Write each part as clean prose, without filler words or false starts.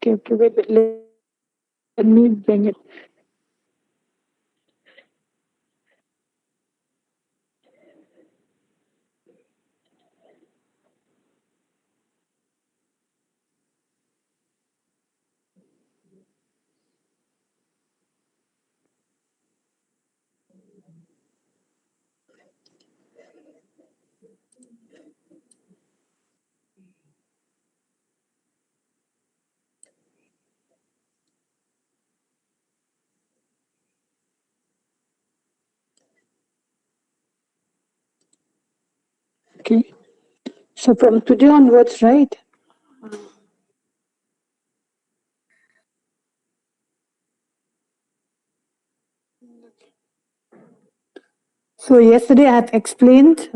Okay, okay, wait, let me bring it. Okay. So from today onwards, right? So yesterday I have explained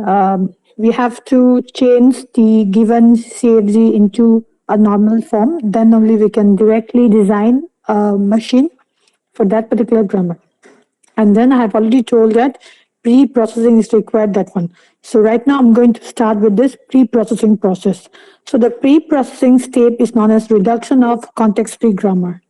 we have to change the given CFG into a normal form. Then only we can directly design a machine for that particular grammar. And then I have already told that pre-processing is required, that one. So right now I'm going to start with this pre-processing process. So the pre-processing step is known as reduction of context-free grammar.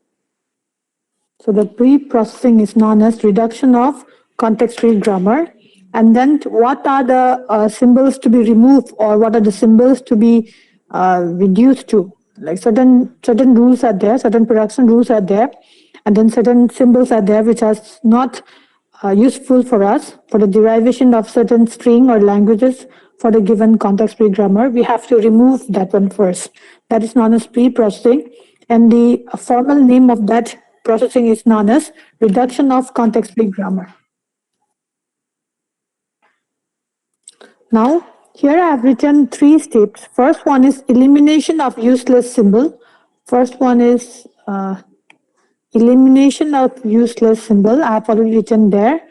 So the pre-processing is known as reduction of context-free grammar. And then what are the symbols to be removed, or what are the symbols to be reduced to? Like certain rules are there, certain production rules are there, and then certain symbols are there which are not useful for us for the derivation of certain string or languages for the given context-free grammar. We have to remove that one first. That is known as pre-processing, and the formal name of that processing is known as reduction of context-free grammar. Now, here I have written three steps. First one is elimination of useless symbol. First one is elimination of useless symbol. I have already written there.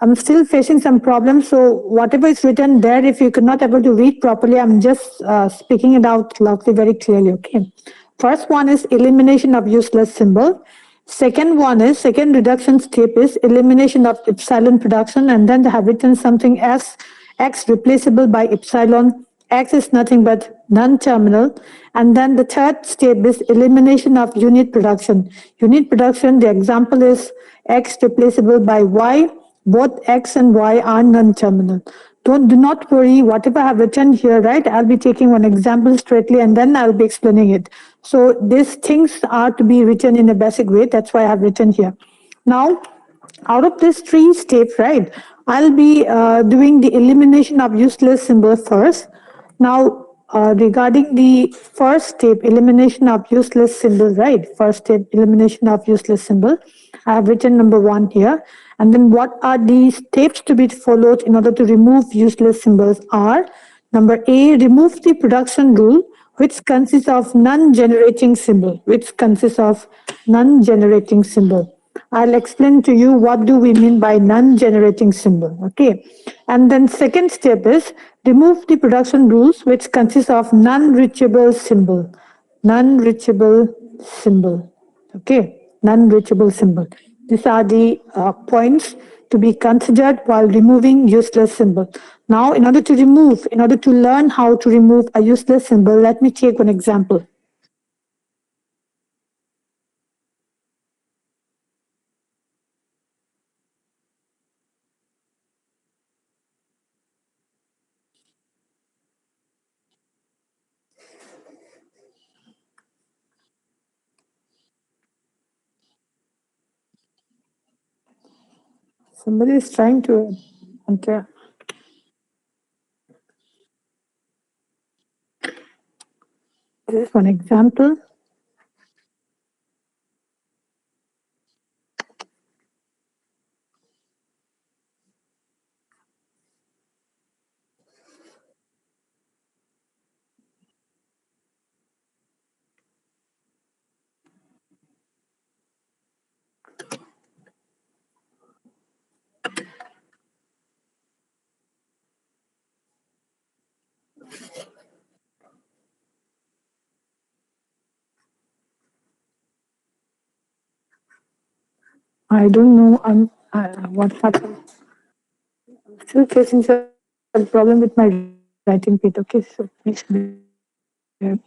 I'm still facing some problems. So whatever is written there, if you could not able to read properly, I'm just speaking it out loudly, very clearly. Okay. First one is elimination of useless symbol. Second reduction step is elimination of epsilon production, and then they have written something as x replaceable by epsilon. X is nothing but non-terminal. And then the third step is elimination of unit production. Unit production, the example is x replaceable by y. Both x and y are non-terminal. Do not worry, whatever I have written here, right? I'll be taking one example straightly and then I'll be explaining it. So these things are to be written in a basic way. That's why I have written here. Now, out of these three steps, right, I'll be doing the elimination of useless symbol first. Now, regarding the first step, elimination of useless symbol, right? First step, elimination of useless symbol. I have written number one here. And then what are the steps to be followed in order to remove useless symbols are number A, remove the production rule, which consists of non-generating symbol, I'll explain to you what do we mean by non-generating symbol. Okay. And then second step is remove the production rules, which consists of non-reachable symbol. Non-reachable symbol. Okay. Non-reachable symbol. These are the points to be considered while removing useless symbol. Now, in order to learn how to remove a useless symbol, let me take one example. Somebody is trying to enter. This is one example. I don't know what happened. I'm still facing some problem with my writing, Pete. Okay, so please bear.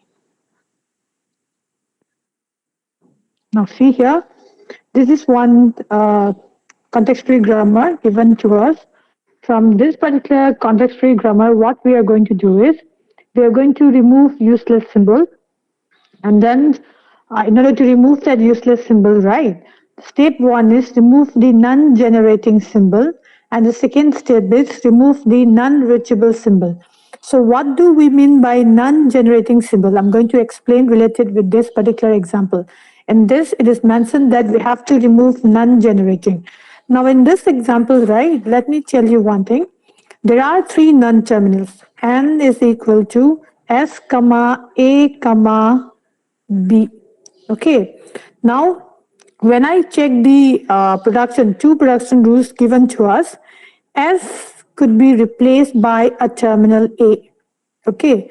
Now see here, this is one context-free grammar given to us. From this particular context-free grammar, what we are going to do is, we are going to remove useless symbol, and then in order to remove that useless symbol, right, step one is remove the non-generating symbol, and the second step is remove the non-reachable symbol. So what do we mean by non-generating symbol? I'm going to explain related with this particular example. In this, it is mentioned that we have to remove non-generating. Now in this example, right, let me tell you one thing. There are three non-terminals. N is equal to S, comma, A, comma, B. Okay. Now, when I check the two production rules given to us, S could be replaced by a terminal A. Okay.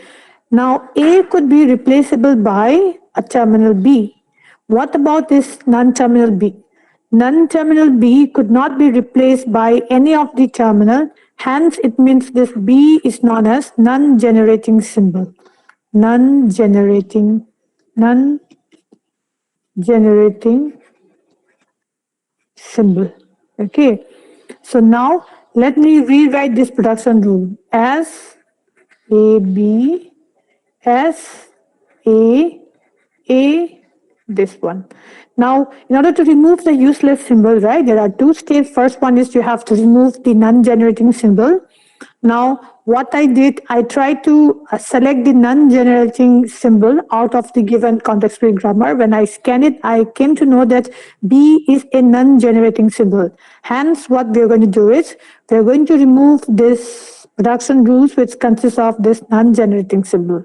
Now, A could be replaceable by a terminal B. What about this non-terminal B? Non-terminal B could not be replaced by any of the terminal. Hence, it means this B is known as non-generating symbol. Non-generating, non-generating symbol. Okay. So now let me rewrite this production rule as A, B, S, A, this one. Now, in order to remove the useless symbol, right, there are two steps. First one is you have to remove the non-generating symbol. Now, what I did, I tried to select the non-generating symbol out of the given context-free grammar. When I scan it, I came to know that B is a non-generating symbol. Hence, what we're going to do is, we're going to remove this production rules which consists of this non-generating symbol.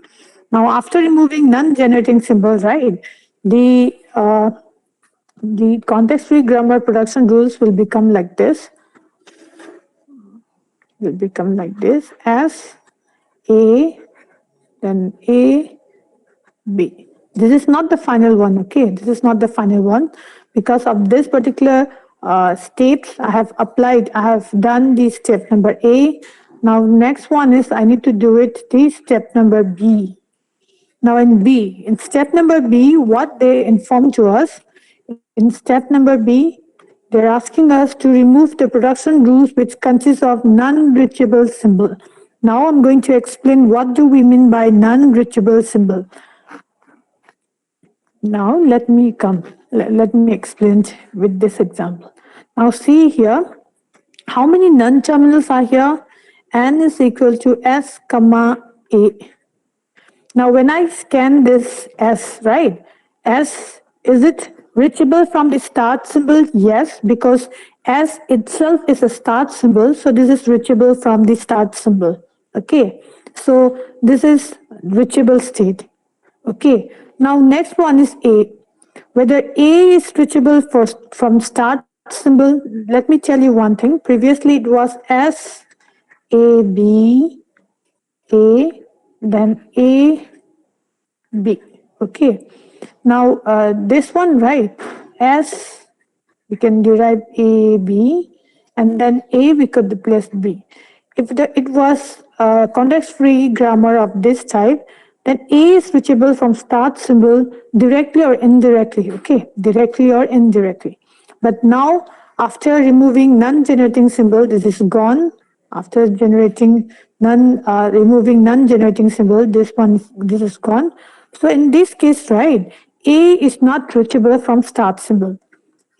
Now, after removing non-generating symbols, right, the context-free grammar production rules will become like this. Will become like this as A, then A, B. This is not the final one, okay? This is not the final one. Because of this particular steps, I have done the step number A. Now, next one is I need to do it the step number B. Now in B, in step number B, what they inform to us, in step number B, they're asking us to remove the production rules which consist of non-reachable symbol. Now I'm going to explain what do we mean by non-reachable symbol. Now let me explain with this example. Now see here, how many non-terminals are here? N is equal to S, comma, A. Now, when I scan this S, right, S, is it reachable from the start symbol? Yes, because S itself is a start symbol, so this is reachable from the start symbol. Okay, so this is reachable state. Okay, now next one is A. Whether A is reachable from start symbol, let me tell you one thing. Previously it was S, A, B, A, then A, B. Okay. Now this one, right? As we can derive A, B, and then A we could replace B. If it was context-free grammar of this type, then A is switchable from start symbol directly or indirectly. Okay, directly or indirectly. But now, after removing non-generating symbol, this is gone. After removing non-generating symbol, this is gone. So in this case, right, A is not reachable from start symbol.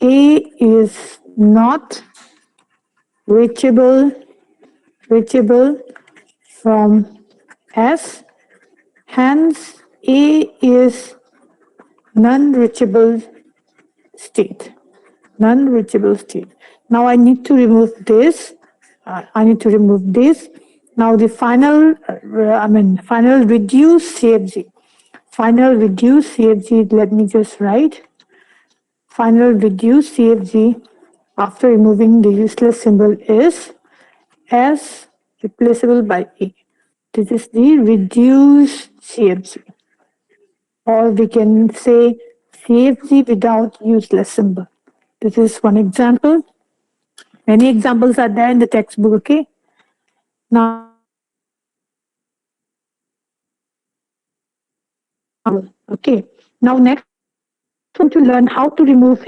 A is not reachable from S. Hence, A is non-reachable state. Non-reachable state. Now I need to remove this. I need to remove this. Now the final reduce CFG. Final reduce CFG, let me just write. Final reduce CFG after removing the useless symbol is S replaceable by A. This is the reduce CFG. Or we can say CFG without useless symbol. This is one example. Many examples are there in the textbook, okay? Now, okay. Now next So we're going to learn how to remove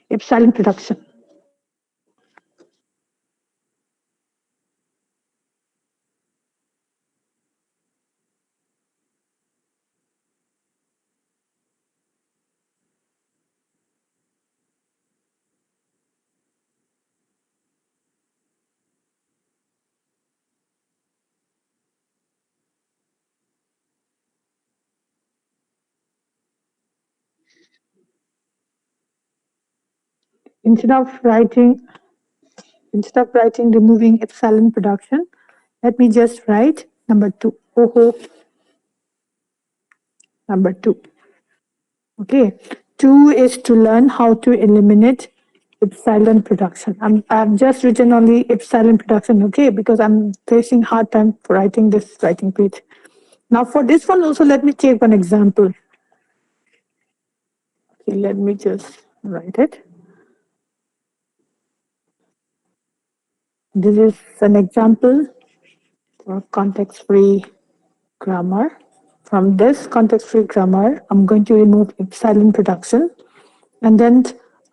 epsilon production. Instead of writing Instead of writing removing epsilon production, let me just write number two. Oh, number two. Okay. Two is to learn how to eliminate epsilon production. I've just written only epsilon production, okay, because I'm facing hard time for writing this writing page. Now for this one also, let me take one example. Okay, let me just write it. This is an example for context-free grammar. From this context-free grammar, I'm going to remove epsilon production. And then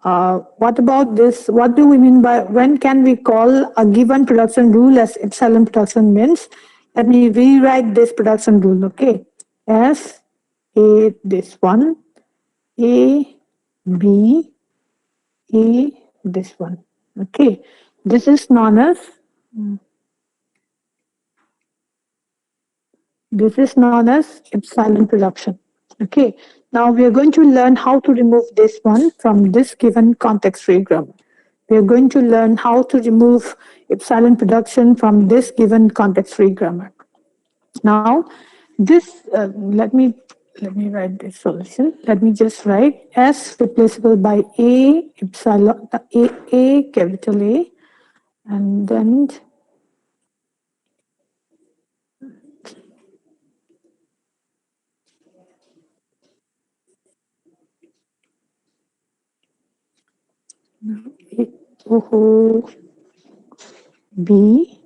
what about this? What do we mean by when can we call a given production rule as epsilon production means? Let me rewrite this production rule, okay? As A, this one, A, B, A, this one, okay? This is known as epsilon production. Okay, now we are going to learn how to remove this one from this given context-free grammar. We are going to learn how to remove epsilon production from this given context-free grammar. Now, this let me write this solution. Let me just write S replaceable by A epsilon A capital A, and then oh, B.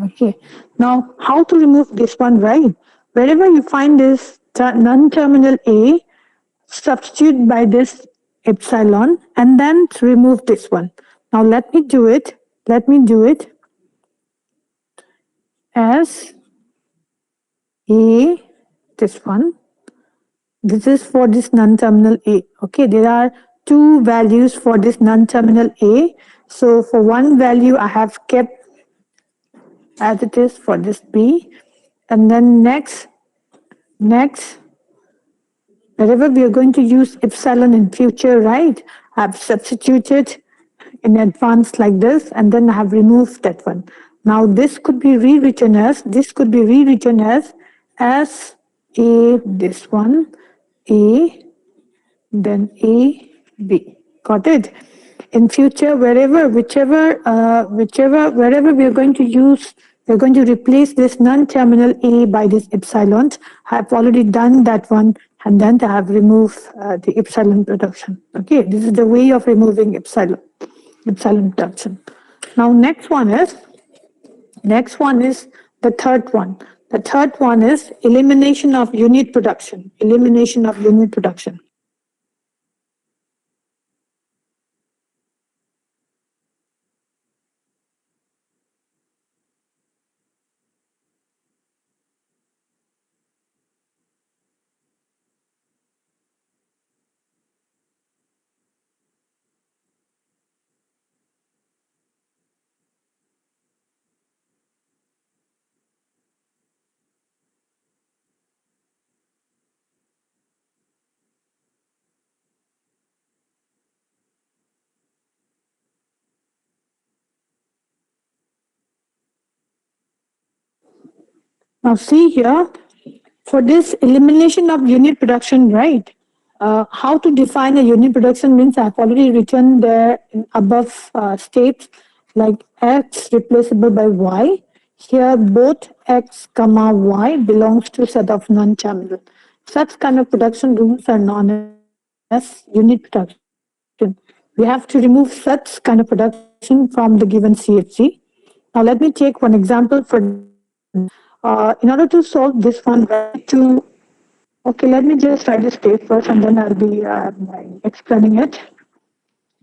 Okay. Now, how to remove this one, right? Wherever you find this non-terminal A, substitute by this epsilon and then remove this one. Now, let me do it. Let me do it as A, this one. This is for this non-terminal A. Okay, there are two values for this non-terminal A. So, for one value, I have kept as it is for this B. And then next, wherever we are going to use epsilon in future, right? I've substituted in advance like this, and then I have removed that one. Now this could be rewritten as A, this one, A, then A, B. Got it? In future, wherever we are going to use, we're going to replace this non-terminal A by this epsilon. I've already done that one, and then I have removed the epsilon production. Okay, this is the way of removing epsilon production. Now, next one is the third one. The third one is elimination of unit production. Elimination of unit production. Now see here, for this elimination of unit production, right? How to define a unit production means I've already written there in above states like x replaceable by y. Here both x comma y belongs to set of non-terminal. Such kind of production rules are known as unit production. We have to remove such kind of production from the given CFG. Now let me take one example for in order to solve this one, to okay, let me just write the step first and then I'll be explaining it.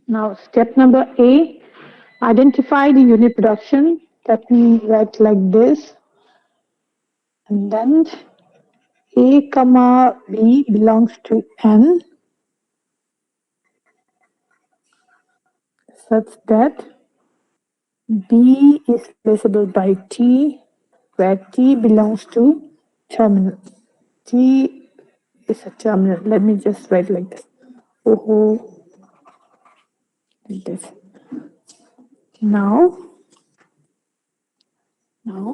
Now, step number A, identify the unit production. Let me write like this, and then A comma B belongs to N, such that B is replaceable by T, where T belongs to terminal. T is a terminal. Let me just write like this. Oh, like this. Now,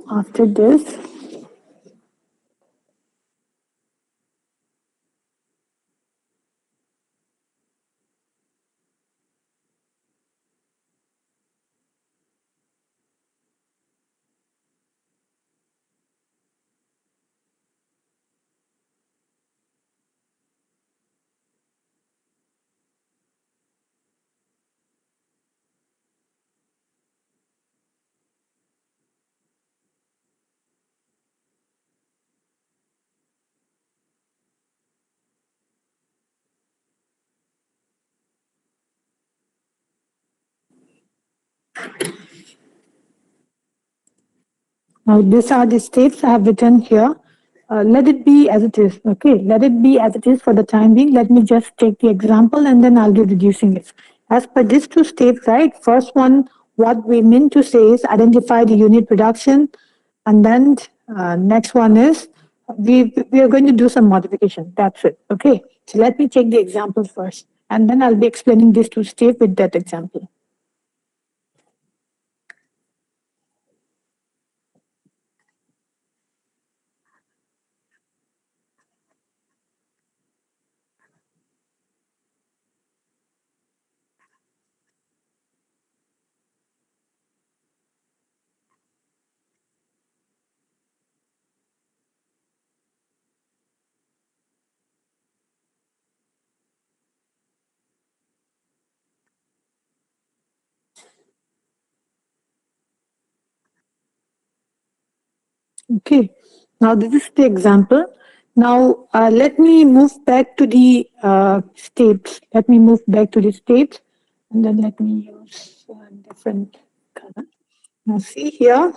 after this, now these are the steps I have written here. Let it be as it is. Okay, let it be as it is for the time being. Let me just take the example and then I'll be reducing it. As per these two steps, right? First one, what we mean to say is identify the unit production, and then next one is we are going to do some modification. That's it. Okay. So let me take the example first, and then I'll be explaining these two steps with that example. Okay, now this is the example. Now let me move back to the states. Let me move back to the states, and then let me use different color. Now see here,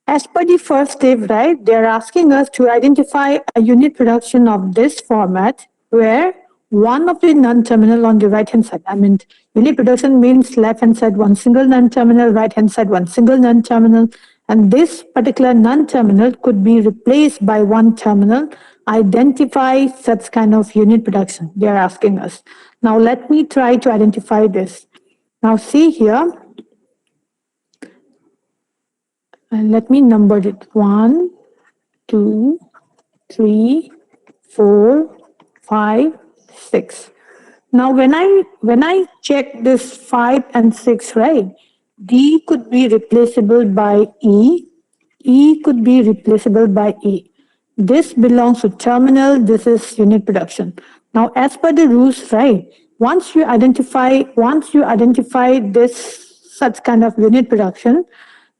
as per the first step, right, they're asking us to identify a unit production of this format where one of the non-terminal on the right-hand side, I mean, unit production means left-hand side one single non-terminal, right-hand side one single non-terminal, and this particular non-terminal could be replaced by one terminal. Identify such kind of unit production, they're asking us. Now let me try to identify this. Now see here, and let me number it. 1, 2, 3, 4, 5, 6. Now when I check this 5 and 6, right, D could be replaceable by E. E could be replaceable by E. This belongs to terminal, this is unit production. Now as per the rules, right, once you identify this such kind of unit production,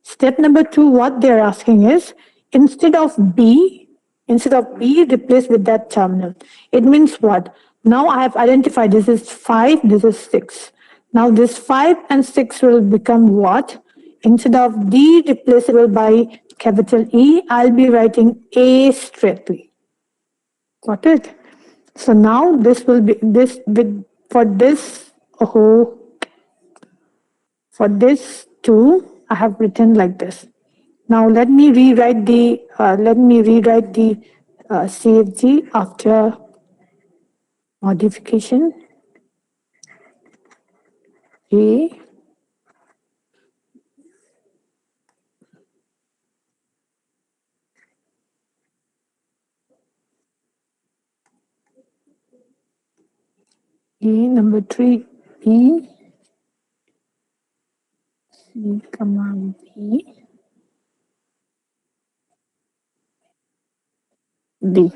step number 2, what they're asking is, instead of B, replaced with that terminal. It means what? Now I have identified this is 5, this is 6. Now this 5 and 6 will become what? Instead of D replaceable by capital E, I'll be writing A straightly. Got it? So now this will be this with for this oh for this too, I have written like this. Now let me rewrite the CFG after modification. A number 3 B C comma B D.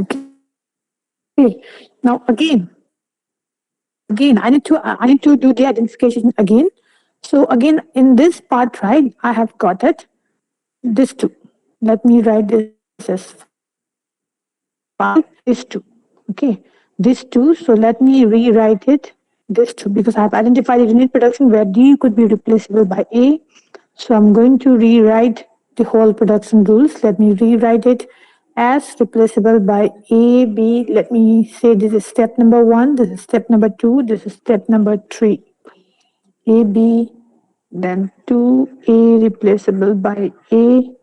Okay. Now again I need to do the identification again. So again, in this part, right, I have got it, this two. Let me write this as 5, this two. Okay, this two. So let me rewrite it, this two, because I have identified a unit production where D could be replaceable by A. So I'm going to rewrite the whole production rules. Let me rewrite it as replaceable by A, B. Let me say this is step number 1, this is step number 2, this is step number 3. A, B, then 2A replaceable by A,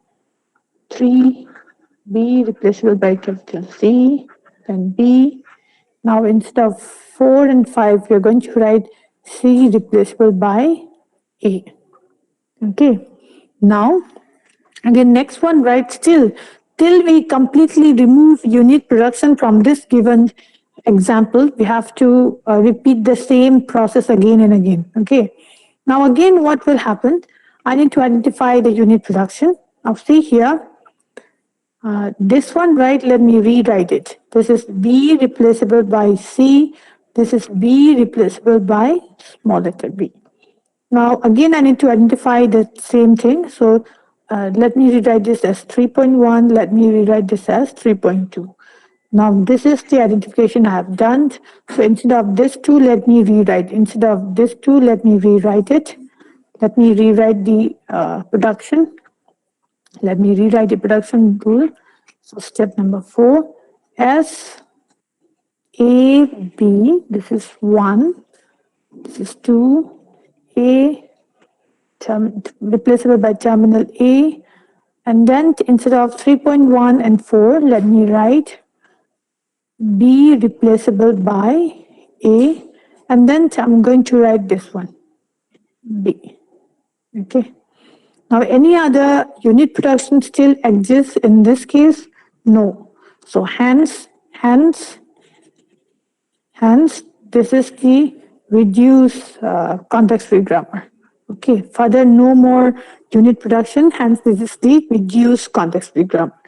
3B replaceable by capital C, then B. Now instead of 4 and 5, we are going to write C replaceable by A. Okay. Now, again, next one, right? Still, till we completely remove unit production from this given example, we have to repeat the same process again and again. Okay. Now, again, what will happen? I need to identify the unit production. Now, see here, this one, right? Let me rewrite it. This is B replaceable by C. This is B replaceable by small letter b. Now, again, I need to identify the same thing. So let me rewrite this as 3.1. Let me rewrite this as 3.2. Now, this is the identification I have done. So instead of this two, let me rewrite. Instead of this two, let me rewrite it. Let me rewrite the production. Let me rewrite the production rule. So step number 4, S, A, B, this is 1, this is 2, A, replaceable by terminal A, and then instead of 3.1 and 4, let me write B replaceable by A, and then I'm going to write this one, B. Okay. Now, any other unit production still exists in this case? No. So hence, this is the reduce context-free grammar. Okay, further no more unit production, hence this is the reduce context-free grammar.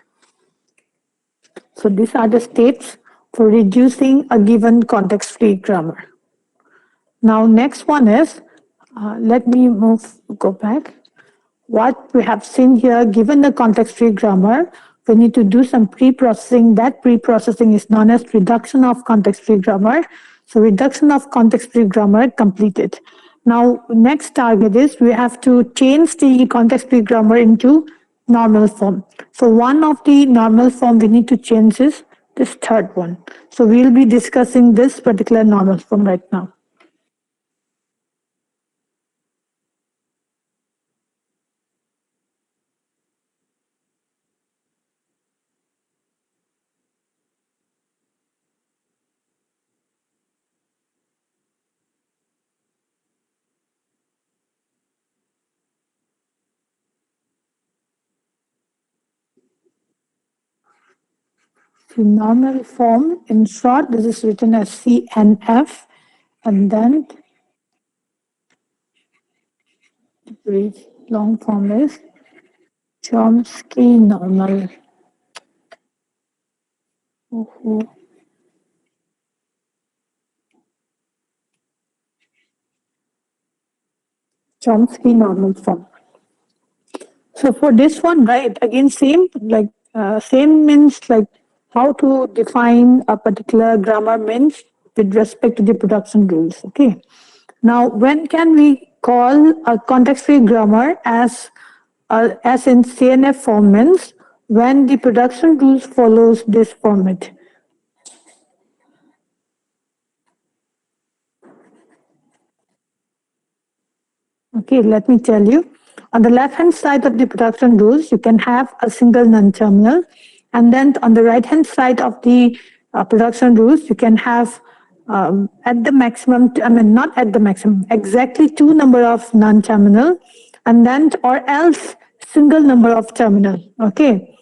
So these are the steps for reducing a given context-free grammar. Now next one is, let me go back. What we have seen here, given the context-free grammar, we need to do some pre-processing. That pre-processing is known as reduction of context-free grammar. So reduction of context-free grammar completed. Now, next target is we have to change the context-free grammar into normal form. So one of the normal form we need to change is this third one. So we'll be discussing this particular normal form right now. The normal form, in short, this is written as CNF, and then the long form is Chomsky normal. Chomsky normal form. So for this one, right, again, same, like, same means like how to define a particular grammar means with respect to the production rules, okay? Now, when can we call a context-free grammar as in CNF form means when the production rules follows this format. Okay, let me tell you. On the left-hand side of the production rules, you can have a single non-terminal. And then on the right-hand side of the production rules, you can have at the maximum, I mean, not at the maximum, exactly 2 number of non-terminal, and then, or else single number of terminal. Okay.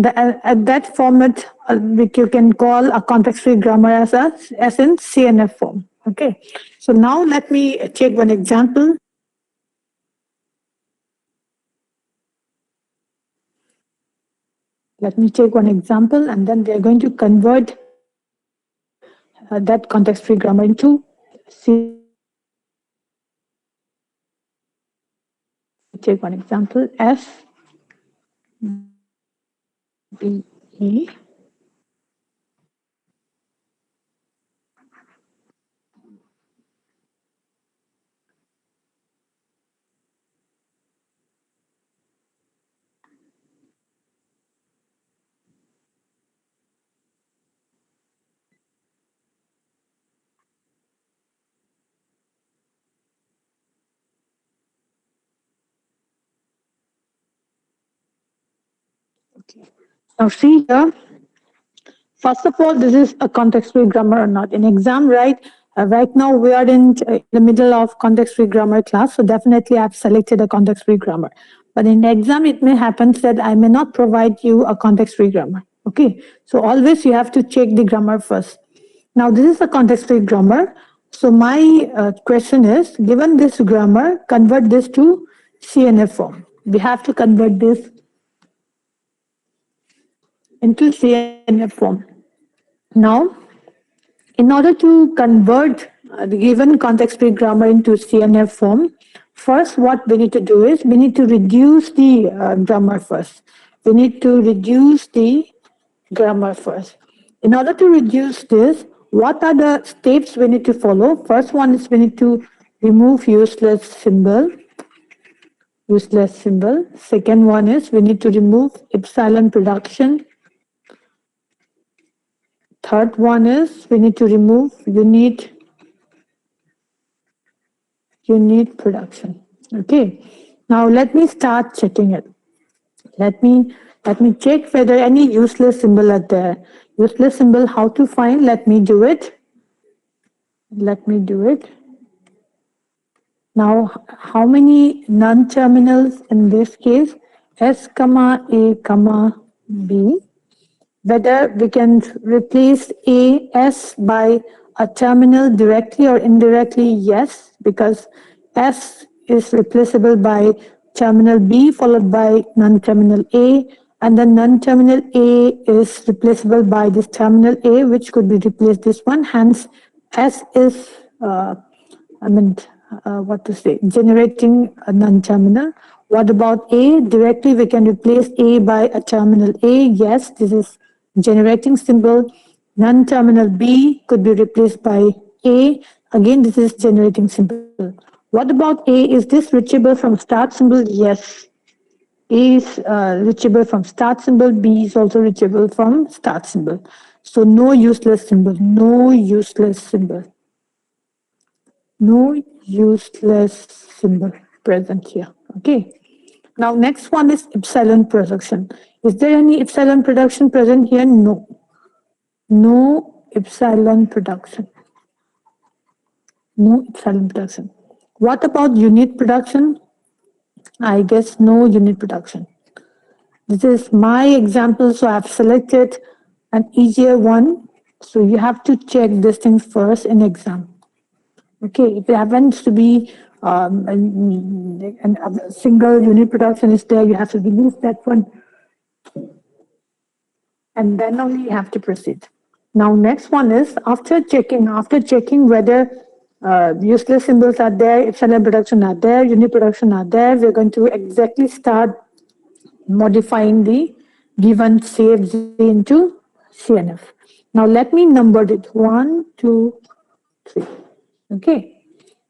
At that format, which you can call a context-free grammar as in CNF form. Okay. So now let me take one example. Let me take one example, and then we are going to convert that context-free grammar into CNF take one example. F B E. Now see here. First of all, this is a context-free grammar or not. In exam, right? Right now we are in the middle of context-free grammar class, so definitely I've selected a context-free grammar. But in exam, it may happen that I may not provide you a context-free grammar. Okay, so always you have to check the grammar first. Now this is a context-free grammar. So my question is, given this grammar, convert this to CNF form. We have to convert this into CNF form. Now, in order to convert the given context-free grammar into CNF form, first what we need to do is we need to reduce the grammar first. We need to reduce the grammar first. In order to reduce this, what are the steps we need to follow? First one is we need to remove useless symbol. Useless symbol. Second one is we need to remove epsilon production. Third one is we need to remove unit production. Okay. Now let me start checking it. Let me check whether any useless symbol are there. Useless symbol, how to find? Let me do it. Let me do it. Now, how many non-terminals in this case? S comma A comma B. Whether we can replace AS by a terminal directly or indirectly, yes, because S is replaceable by terminal B followed by non-terminal A, and then non-terminal A is replaceable by this terminal A, which could be replaced this one. Hence, S is, what to say, generating a non-terminal. What about A? Directly we can replace A by a terminal A. Yes, this is generating symbol. Non-terminal B could be replaced by A. Again, this is generating symbol. What about A? Is this reachable from start symbol? Yes. A is reachable from start symbol. B is also reachable from start symbol. So no useless symbol. No useless symbol. No useless symbol present here. Okay. Now next one is epsilon production. Is there any epsilon production present here? No. No epsilon production. No epsilon production. What about unit production? I guess no unit production. This is my example, so I've selected an easier one. So you have to check this thing first in exam. Okay, if it happens to be a single unit production is there, you have to remove that one, and then only you have to proceed. Now, next one is after checking whether useless symbols are there, epsilon production are there, unit production are there, we're going to exactly start modifying the given CFG into CNF. Now, let me number it 1, 2, 3. Okay.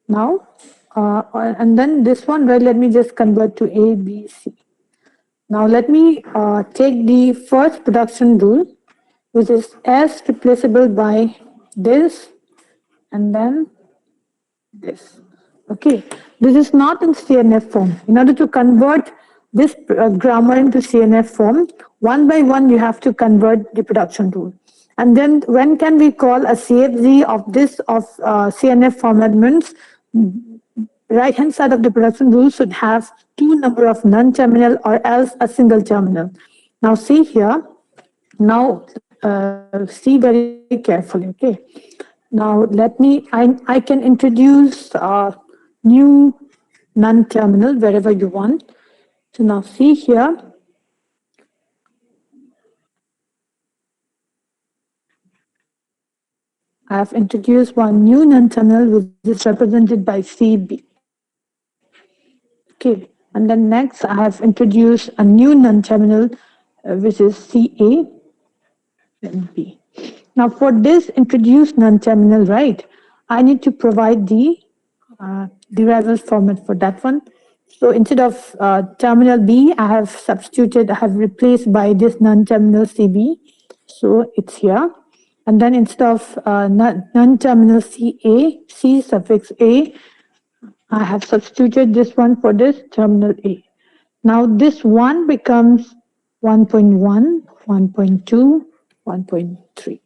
Now, and then this one, right, let me just convert to A, B, C. Now, let me take the first production rule, which is S replaceable by this and then this. Okay, this is not in CNF form. In order to convert this grammar into CNF form, one by one you have to convert the production rule. And then when can we call a CFG of this of CNF format means right hand side of the production rule should have two number of non-terminal or else a single terminal. Now see here, now see very carefully, okay? Now let me, I can introduce new non-terminal wherever you want. So now see here, I have introduced one new non-terminal which is represented by CB. Okay. And then next, I have introduced a new non-terminal, which is CA and B. Now, for this introduced non-terminal, right, I need to provide the derivable format for that one. So instead of terminal B, I have substituted, I have replaced by this non-terminal CB. So it's here. And then instead of non-terminal CA, C suffix A, I have substituted this one for this terminal A. Now this one becomes 1.1, 1.2, 1.3.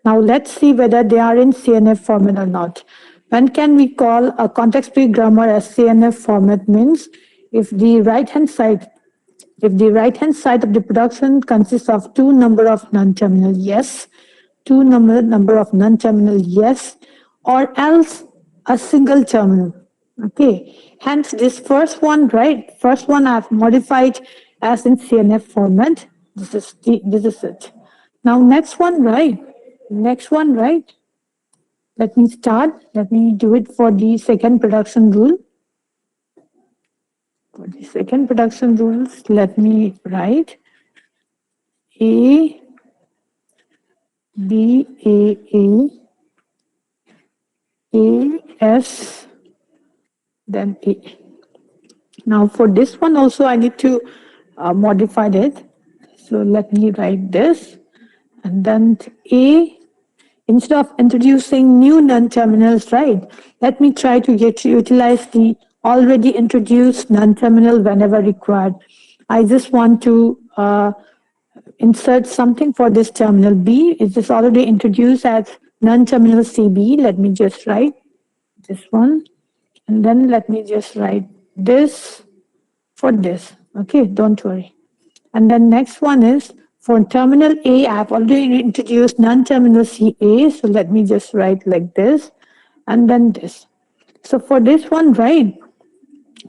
Now let's see whether they are in CNF format or not. When can we call a context-free grammar as CNF format means if the right-hand side of the production consists of two number of non-terminal, yes, two number of non-terminal, yes, or else a single terminal. Okay, hence this first one, right? First one I've modified as in CNF format. This is it. Now next one, right? Next one, right? Let me start. Let me do it for the second production rule. For the second production rules, let me write A B A S then A. Now for this one also I need to modify it. So let me write this and then A, instead of introducing new non-terminals, right? Let me try to utilize the already introduced non-terminal whenever required. I just want to insert something for this terminal B. Is this already introduced as non-terminal CB? Let me just write this one. And then let me just write this for this. Okay, don't worry. And then next one is for terminal A, I have already introduced non-terminal CA. So let me just write like this and then this. So for this one, right,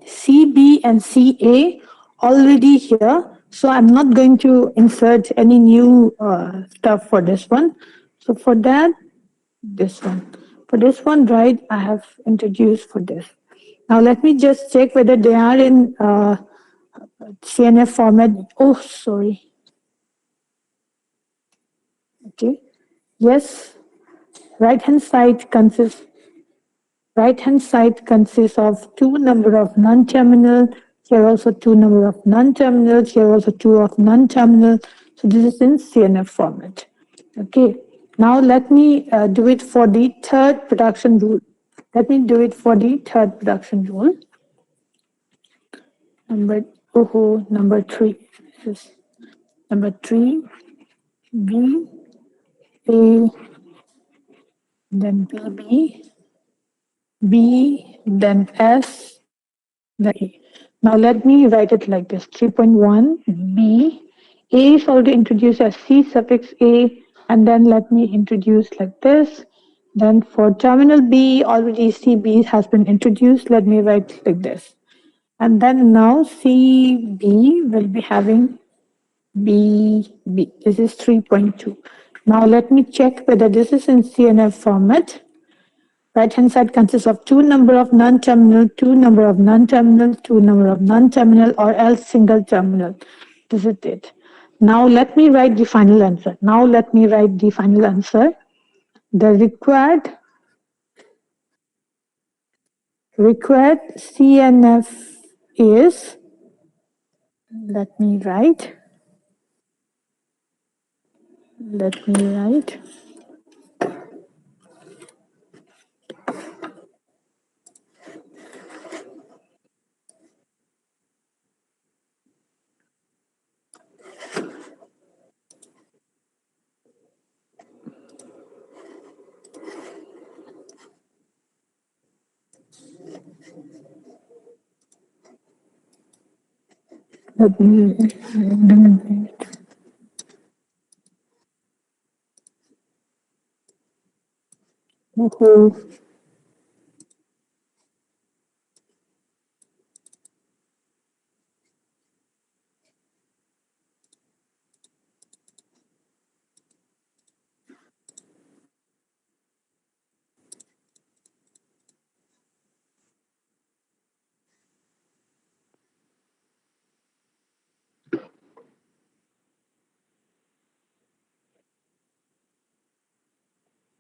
CB and CA already here. So I'm not going to insert any new stuff for this one. So for that, this one. For this one, right, I have introduced for this. Now let me just check whether they are in CNF format. Oh, sorry. Okay. Yes. Right hand side consists of two number of non-terminal. Here also two number of non-terminals. Here also two of non-terminal. So this is in CNF format. Okay. Now let me do it for the third production rule. Let me do it for the third production rule. Number 3. This is number 3. B A then BB B then S then A. Now let me write it like this 3.1 B. A is already introduced as C suffix A, and then let me introduce like this. Then for terminal B, already CB has been introduced. Let me write like this. And then now CB will be having BB. This is 3.2. Now let me check whether this is in CNF format. Right hand side consists of two number of non-terminal, two number of non-terminal, two number of non-terminal, or else single terminal. This is it. Now let me write the final answer. The required CNF is, let me write. Let me okay.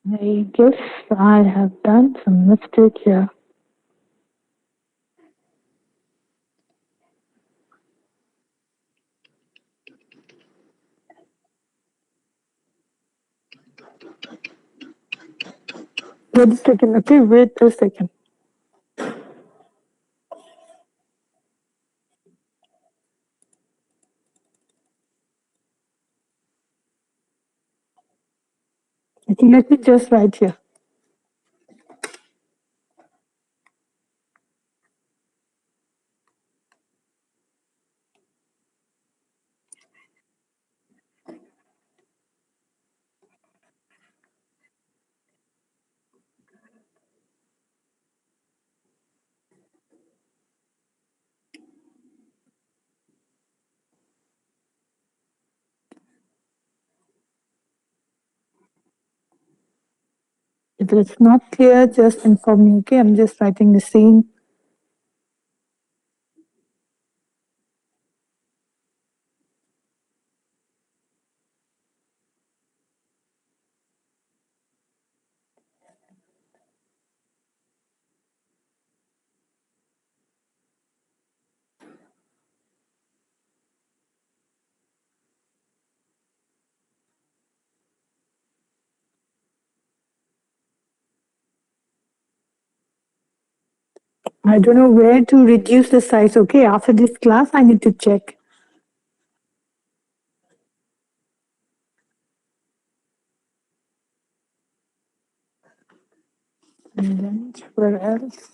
I guess I have done some mistake here. Wait a second, okay? Wait a second. Okay, let me just write here. If it's not clear, just inform me, okay? I'm just writing the same. I don't know where to reduce the size, okay? After this class, I need to check. And then where else?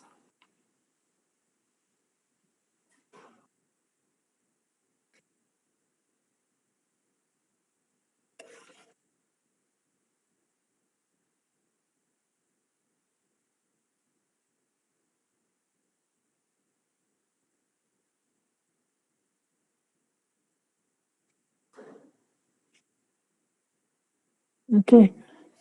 Okay.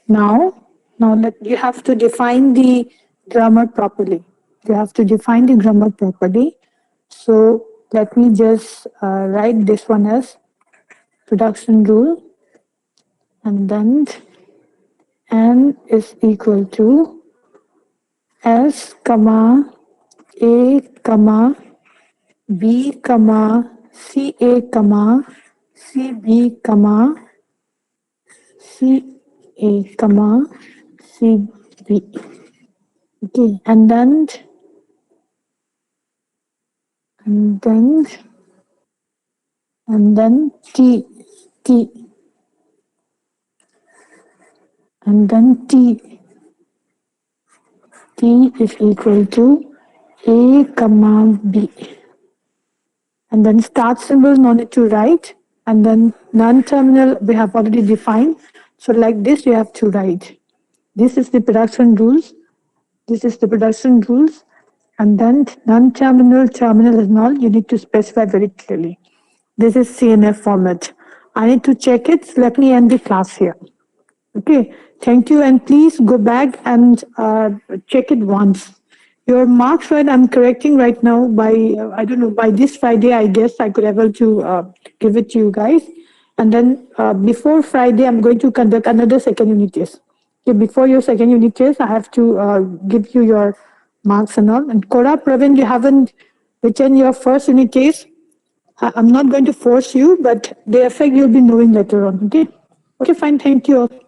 Now let you have to define the grammar properly. You have to define the grammar properly. So let me just write this one as production rule, and then n is equal to s comma a comma b comma ca comma cb comma ca comma cb. Okay, and then and then t and then t is equal to a comma b, and then start symbol no need to write, and then non-terminal we have already defined, so like this you have to write this is the production rules, this is the production rules, and then non-terminal, terminal and all you need to specify very clearly. This is CNF format. I need to check it, so let me end the class here. Okay, thank you, and please go back and check it once. Your marks, right? I'm correcting right now by I don't know, by this Friday. I guess I could able to give it to you guys, and then before Friday, I'm going to conduct another second unit test. Okay, before your second unit test, I have to give you your marks and all. And Kora, Pravin, you haven't written your first unit test. I'm not going to force you, but the effect you'll be knowing later on. Okay. Okay, fine. Thank you all.